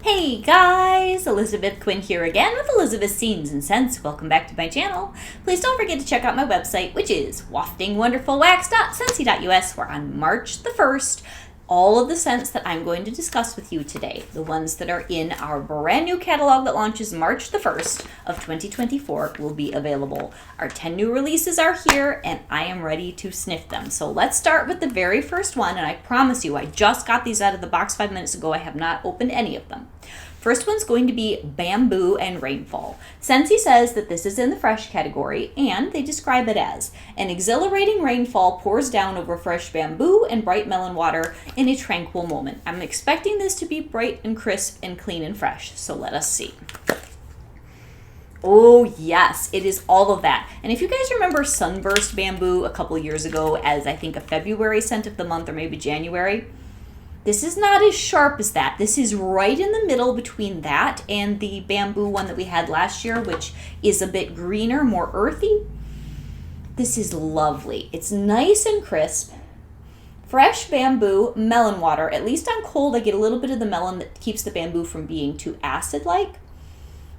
Hey guys, Elizabeth Quinn here again with Elizabeth's Scenes and Scents. Welcome back to my channel. Please don't forget to check out my website, which is waftingwonderfulwax.scentsy.us, where on March the 1st, all of the scents that I'm going to discuss with you today, the ones that are in our brand new catalog that launches March the 1st of 2024, will be available. Our 10 new releases are here, and I am ready to sniff them. So let's start with the very first one, and I promise you, I just got these out of the box 5 minutes ago. I have not opened any of them. First one's going to be Bamboo and Rainfall. Scentsy says that this is in the fresh category, and they describe it as an exhilarating rainfall pours down over fresh bamboo and bright melon water in a tranquil moment. I'm expecting this to be bright and crisp and clean and fresh, so let us see. Oh yes, it is all of that. And if you guys remember Sunburst Bamboo a couple years ago as I think a February scent of the month or maybe January, this is not as sharp as that. This is right in the middle between that and the bamboo one that we had last year, which is a bit greener, more earthy. This is lovely. It's nice and crisp. Fresh bamboo, melon water. At least on cold, I get a little bit of the melon that keeps the bamboo from being too acid-like.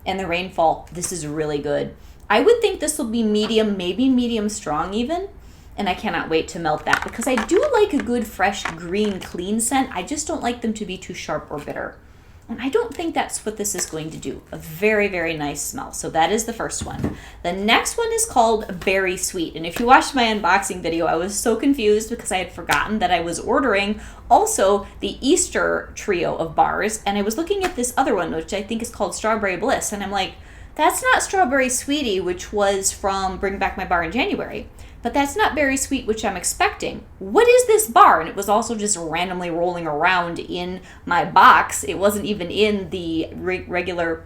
And the Rainfall, this is really good. I would think this will be medium, maybe medium strong even. And I cannot wait to melt that because I do like a good fresh green clean scent. I just don't like them to be too sharp or bitter. And I don't think that's what this is going to do. A very, very nice smell. So that is the first one. The next one is called Berry Sweet. And if you watched my unboxing video, I was so confused because I had forgotten that I was ordering also the Easter trio of bars. And I was looking at this other one, which I think is called Strawberry Bliss. And I'm like, that's not Strawberry Sweetie, which was from Bring Back My Bar in January. But that's not Berry Sweet, which I'm expecting. What is this bar? And it was also just randomly rolling around in my box. It wasn't even in the regular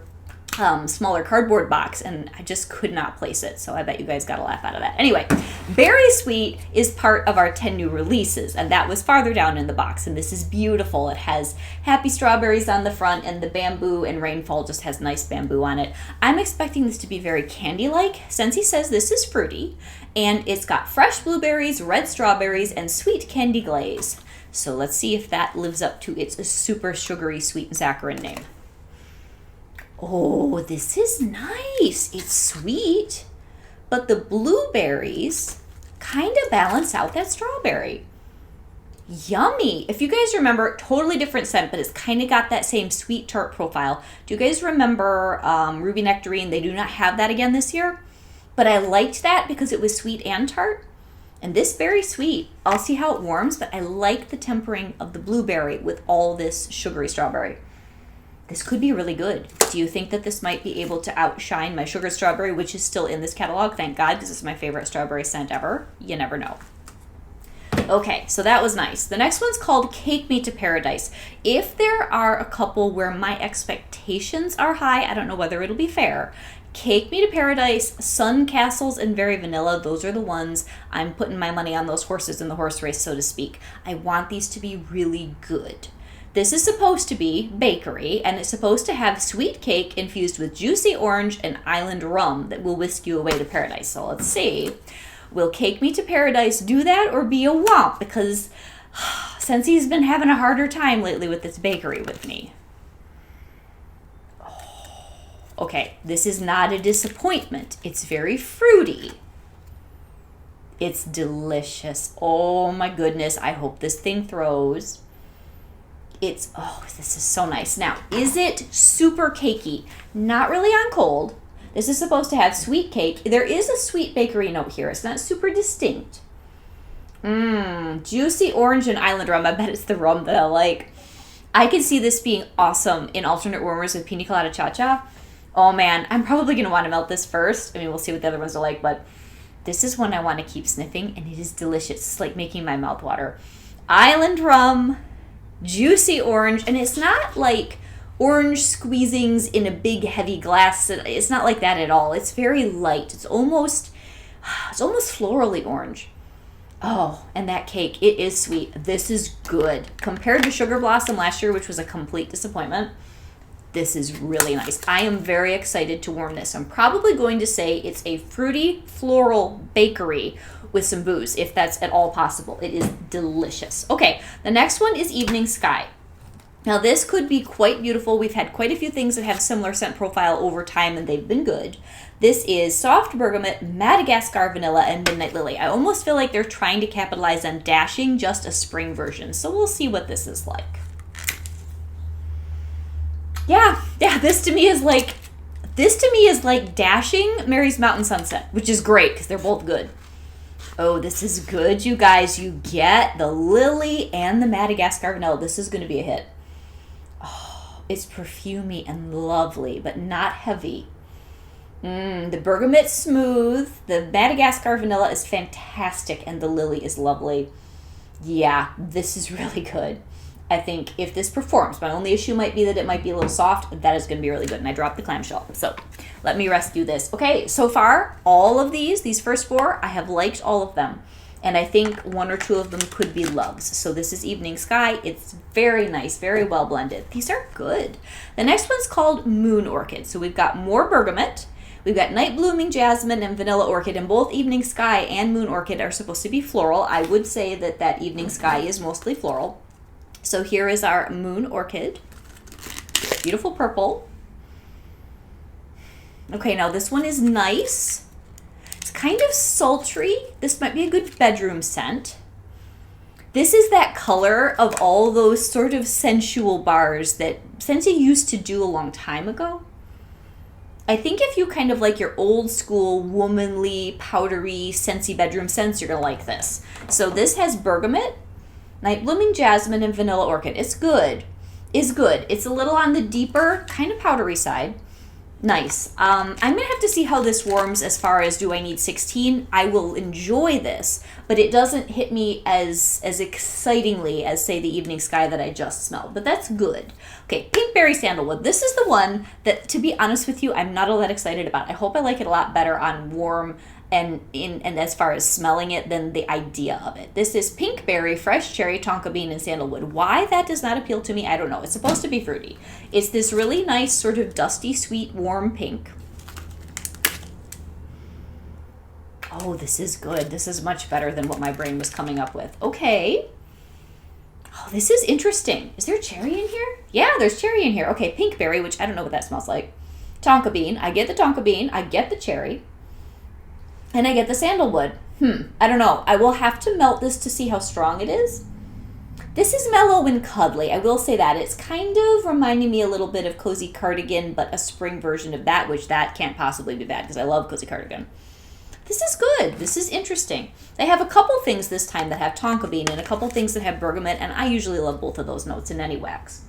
smaller cardboard box, and I just could not place it. So I bet you guys got a laugh out of that. Anyway, Berry Sweet is part of our 10 new releases, and that was farther down in the box. And this is beautiful. It has happy strawberries on the front, and the bamboo and Rainfall just has nice bamboo on it. I'm expecting this to be very candy-like. Scentsy says this is fruity, and it's got fresh blueberries, red strawberries, and sweet candy glaze. So let's see if that lives up to its super sugary, sweet and saccharine name. Oh, this is nice. It's sweet, but the blueberries kind of balance out that strawberry. Yummy. If you guys remember, totally different scent, but it's kind of got that same sweet tart profile. Do you guys remember Ruby Nectarine? They do not have that again this year, but I liked that because it was sweet and tart. And this very sweet. I'll see how it warms, but I like the tempering of the blueberry with all this sugary strawberry. This could be really good. Do you think that this might be able to outshine my sugar strawberry, which is still in this catalog? Thank God, because it's my favorite strawberry scent ever. You never know. Okay, so that was nice. The next one's called Cake Me to Paradise. If there are a couple where my expectations are high, I don't know whether it'll be fair. Cake Me to Paradise, Sun Castles, and Very Vanilla, those are the ones I'm putting my money on, those horses in the horse race, so to speak. I want these to be really good. This is supposed to be bakery, and it's supposed to have sweet cake infused with juicy orange and island rum that will whisk you away to paradise. So let's see. Will Cake Me to Paradise do that or be a womp? Because Scentsy's been having a harder time lately with this bakery with me. Okay, this is not a disappointment. It's very fruity. It's delicious. Oh my goodness, I hope this thing throws. This is so nice. Now, is it super cakey? Not really on cold. This is supposed to have sweet cake. There is a sweet bakery note here. It's not super distinct. Juicy orange and island rum. I bet it's the rum that I like. I could see this being awesome in alternate warmers with pina colada cha-cha. Oh man, I'm probably going to want to melt this first. I mean, we'll see what the other ones are like, but this is one I want to keep sniffing, and it is delicious. It's like making my mouth water. Island rum. Juicy orange, and it's not like orange squeezings in a big heavy glass. It's not like that at all. It's very light. It's almost florally orange. Oh, and that cake, it is sweet. This is good. Compared to Sugar Blossom last year, which was a complete disappointment, this is really nice. I am very excited to warm this. I'm probably going to say it's a fruity floral bakery with some booze, if that's at all possible. It is delicious. Okay, the next one is Evening Sky. Now this could be quite beautiful. We've had quite a few things that have similar scent profile over time and they've been good. This is Soft Bergamot, Madagascar Vanilla, and Midnight Lily. I almost feel like they're trying to capitalize on Dashing, just a spring version. So we'll see what this is like. Yeah, this to me is like Dashing marries Mountain Sunset, which is great because they're both good. Oh, this is good, you guys. You get the Lily and the Madagascar Vanilla. This is going to be a hit. Oh, it's perfumey and lovely, but not heavy. The Bergamot's smooth. The Madagascar Vanilla is fantastic, and the Lily is lovely. Yeah, this is really good. I think if this performs, my only issue might be that it might be a little soft. That is going to be really good. And I dropped the clamshell. So let me rescue this. Okay, so far, all of these first 4, I have liked all of them. And I think 1 or 2 of them could be loves. So this is Evening Sky. It's very nice, very well blended. These are good. The next one's called Moon Orchid. So we've got more bergamot. We've got Night Blooming Jasmine and Vanilla Orchid, and both Evening Sky and Moon Orchid are supposed to be floral. I would say that Evening Sky is mostly floral. So here is our Moon Orchid. Beautiful purple. Okay, now this one is nice. It's kind of sultry. This might be a good bedroom scent. This is that color of all those sort of sensual bars that Scentsy used to do a long time ago. I think if you kind of like your old school, womanly, powdery, Scentsy bedroom scents, you're going to like this. So this has bergamot, Night Blooming Jasmine, and Vanilla Orchid. It's good. It's good. It's a little on the deeper, kind of powdery side. Nice. I'm going to have to see how this warms as far as do I need 16. I will enjoy this, but it doesn't hit me as excitingly as, say, the Evening Sky that I just smelled. But that's good. Okay, Pinkberry Sandalwood. This is the one that, to be honest with you, I'm not all that excited about. I hope I like it a lot better on warm and as far as smelling it than the idea of it. This is Pinkberry, Fresh Cherry, Tonka Bean, and Sandalwood. Why that does not appeal to me, I don't know. It's supposed to be fruity. It's this really nice sort of dusty, sweet, warm pink. Oh, this is good. This is much better than what my brain was coming up with. Okay. Oh, this is interesting. Is there cherry in here? Yeah, there's cherry in here. Okay, Pinkberry, which I don't know what that smells like. Tonka Bean. I get the Tonka Bean. I get the cherry. And I get the Sandalwood. I don't know. I will have to melt this to see how strong it is. This is mellow and cuddly. I will say that. It's kind of reminding me a little bit of Cozy Cardigan, but a spring version of that, which that can't possibly be bad because I love Cozy Cardigan. This is good. This is interesting. They have a couple things this time that have Tonka Bean and a couple things that have bergamot, and I usually love both of those notes in any wax.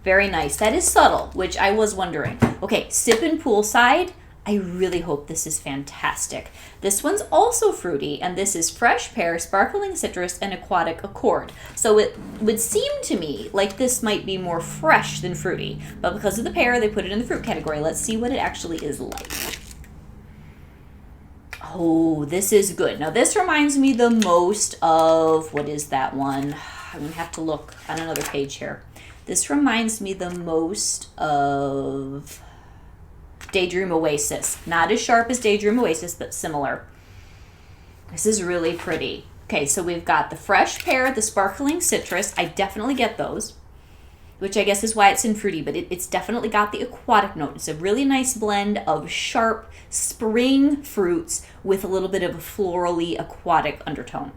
Very nice. That is subtle, which I was wondering. Okay, Sippin' Poolside. I really hope this is fantastic. This one's also fruity, and this is Fresh Pear, Sparkling Citrus, and Aquatic Accord. So it would seem to me like this might be more fresh than fruity, but because of the pear, they put it in the fruit category. Let's see what it actually is like. Oh, this is good. Now, this reminds me the most of, what is that one? I'm going to have to look on another page here. This reminds me the most of Daydream Oasis. Not as sharp as Daydream Oasis, but similar. This is really pretty. Okay, so we've got the Fresh Pear, the Sparkling Citrus. I definitely get those, which I guess is why it's in fruity, but it's definitely got the aquatic note. It's a really nice blend of sharp spring fruits with a little bit of a florally aquatic undertone.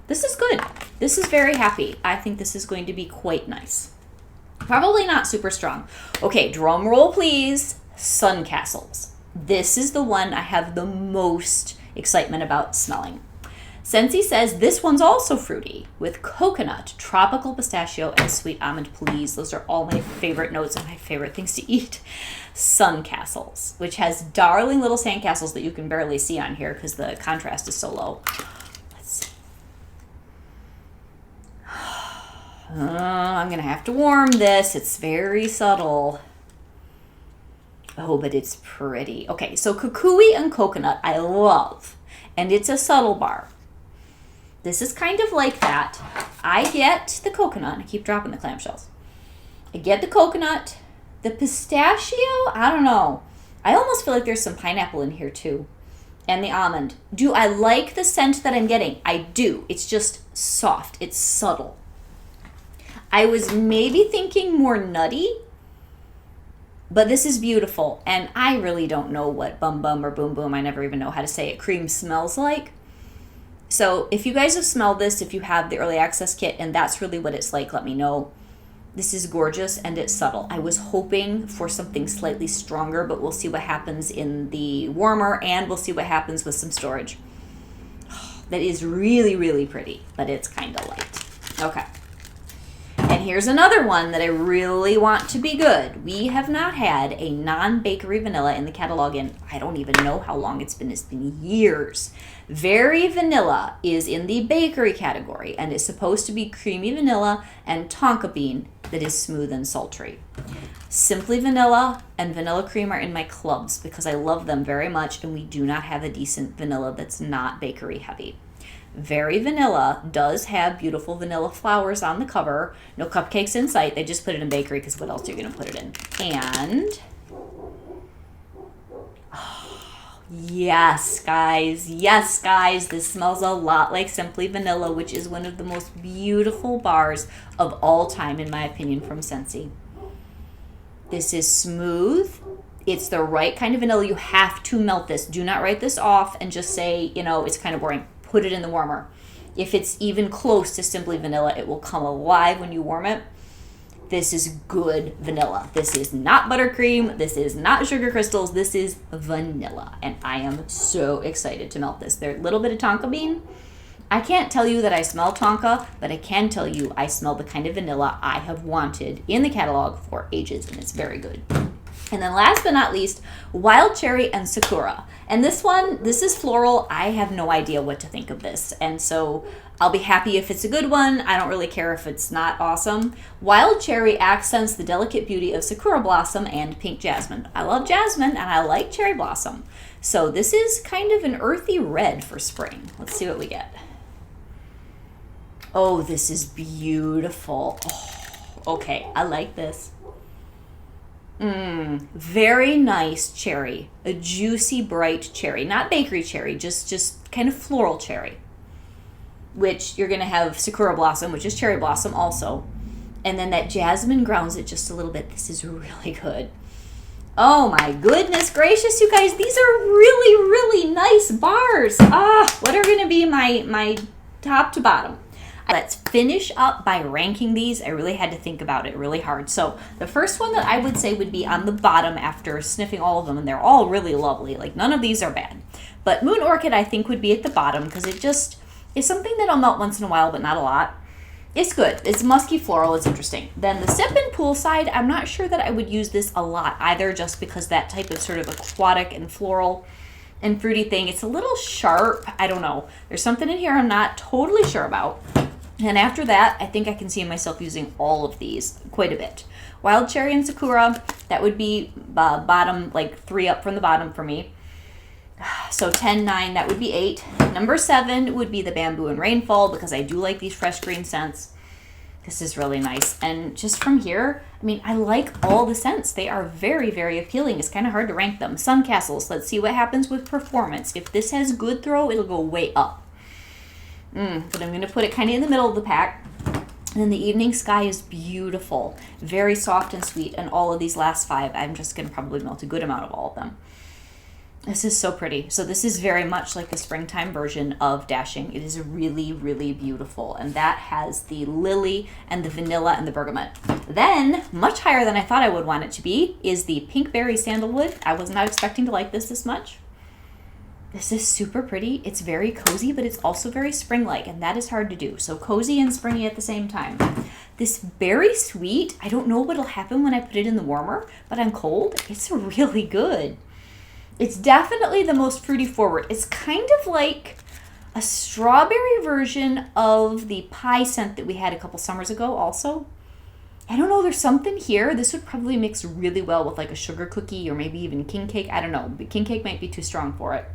This is good. This is very happy. I think this is going to be quite nice. Probably not super strong. Okay, drum roll please. Sun Castles. This is the one I have the most excitement about smelling. Scentsy says this one's also fruity with coconut, tropical pistachio, and sweet almond. Please, those are all my favorite notes and my favorite things to eat. Sun Castles, which has darling little sandcastles that you can barely see on here because the contrast is so low. Let's see. I'm going to have to warm this. It's very subtle. Oh, but it's pretty. Okay, so Kukui and Coconut I love, and it's a subtle bar. This is kind of like that. I get the coconut. I keep dropping the clamshells. I get the coconut. The pistachio, I don't know. I almost feel like there's some pineapple in here too. And the almond. Do I like the scent that I'm getting? I do. It's just soft. It's subtle. I was maybe thinking more nutty, but this is beautiful. And I really don't know what Bum Bum or Boom Boom, I never even know how to say it, cream smells like. So if you guys have smelled this, if you have the early access kit and that's really what it's like, let me know. This is gorgeous and it's subtle. I was hoping for something slightly stronger, but we'll see what happens in the warmer and we'll see what happens with some storage. That is really, really pretty, but it's kind of light. Okay. And here's another one that I really want to be good. We have not had a non-bakery vanilla in the catalog in, I don't even know how long it's been. It's been years. Very Vanilla is in the bakery category and is supposed to be creamy vanilla and tonka bean that is smooth and sultry. Simply Vanilla and Vanilla Cream are in my clubs because I love them very much and we do not have a decent vanilla that's not bakery heavy. Very Vanilla does have beautiful vanilla flowers on the cover. No cupcakes in sight. They just put it in bakery because what else are you going to put it in? And yes, guys. Yes, guys. This smells a lot like Simply Vanilla, which is one of the most beautiful bars of all time, in my opinion, from Scentsy. This is smooth. It's the right kind of vanilla. You have to melt this. Do not write this off and just say, you know, it's kind of boring. Put it in the warmer. If it's even close to Simply Vanilla, it will come alive when you warm it. This is good vanilla. This is not buttercream. This is not sugar crystals. This is vanilla. And I am so excited to melt this. There's a little bit of tonka bean. I can't tell you that I smell tonka, but I can tell you I smell the kind of vanilla I have wanted in the catalog for ages, and it's very good. And then last but not least, Wild Cherry and Sakura. And this one, this is floral. I have no idea what to think of this. And so I'll be happy if it's a good one. I don't really care if it's not awesome. Wild Cherry accents the delicate beauty of Sakura Blossom and Pink Jasmine. I love jasmine and I like cherry blossom. So this is kind of an earthy red for spring. Let's see what we get. Oh, this is beautiful. Oh, okay, I like this. Very nice cherry. A juicy, bright cherry. Not bakery cherry, just kind of floral cherry. Which you're going to have Sakura Blossom, which is cherry blossom also. And then that jasmine grounds it just a little bit. This is really good. Oh my goodness gracious, you guys. These are really, really nice bars. What are going to be my top to bottom? Let's finish up by ranking these. I really had to think about it really hard. So the first one that I would say would be on the bottom after sniffing all of them, and they're all really lovely. Like none of these are bad. But Moon Orchid I think would be at the bottom because it just is something that I'll melt once in a while, but not a lot. It's good. It's musky floral. It's interesting. Then the Sip and Poolside, I'm not sure that I would use this a lot either just because that type of sort of aquatic and floral and fruity thing, it's a little sharp. I don't know. There's something in here I'm not totally sure about. And after that, I think I can see myself using all of these quite a bit. Wild Cherry and Sakura, that would be bottom, like 3 up from the bottom for me. So 10, 9, that would be 8. Number 7 would be the Bamboo and Rainfall because I do like these fresh green scents. This is really nice. And just from here, I mean, I like all the scents. They are very, very appealing. It's kind of hard to rank them. Sun Castles, let's see what happens with performance. If this has good throw, it'll go way up. But I'm going to put it kind of in the middle of the pack. And then the Evening Sky is beautiful. Very soft and sweet. And all of these last 5, I'm just going to probably melt a good amount of all of them. This is so pretty. So this is very much like the springtime version of Dashing. It is really, really beautiful. And that has the lily and the vanilla and the bergamot. Then, much higher than I thought I would want it to be, is the Pinkberry Sandalwood. I was not expecting to like this much. This is super pretty. It's very cozy, but it's also very spring-like, and that is hard to do. So cozy and springy at the same time. This Berry Sweet, I don't know what'll happen when I put it in the warmer, but on cold, it's really good. It's definitely the most fruity forward. It's kind of like a strawberry version of the pie scent that we had a couple summers ago also. I don't know, there's something here. This would probably mix really well with like a sugar cookie or maybe even king cake. I don't know, but king cake might be too strong for it.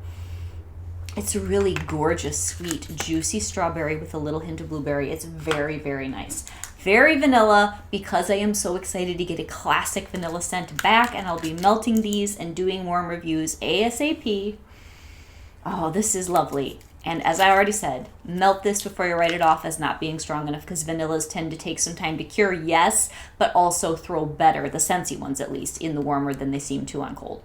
It's a really gorgeous, sweet, juicy strawberry with a little hint of blueberry. It's very, very nice. Very vanilla because I am so excited to get a classic vanilla scent back, and I'll be melting these and doing warm reviews ASAP. Oh, this is lovely. And as I already said, melt this before you write it off as not being strong enough, because vanillas tend to take some time to cure, yes, but also throw better, the Scentsy ones at least, in the warmer than they seem to on cold.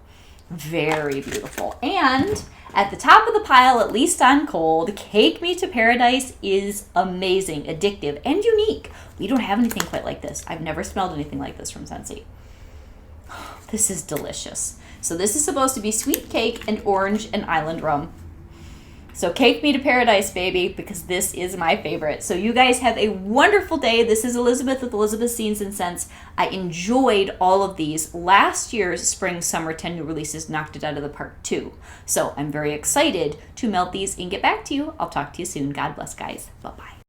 Very beautiful. And at the top of the pile, at least on cold, Cake Me to Paradise is amazing, addictive, and unique. We don't have anything quite like this. I've never smelled anything like this from Scentsy. This is delicious. So this is supposed to be sweet cake and orange and island rum. So Cake Me to Paradise, baby, because this is my favorite. So you guys have a wonderful day. This is Elizabeth with Elizabeth's Scenes and Scents. I enjoyed all of these. Last year's spring summer 10 new releases knocked it out of the park too. So I'm very excited to melt these and get back to you. I'll talk to you soon. God bless, guys. Bye-bye.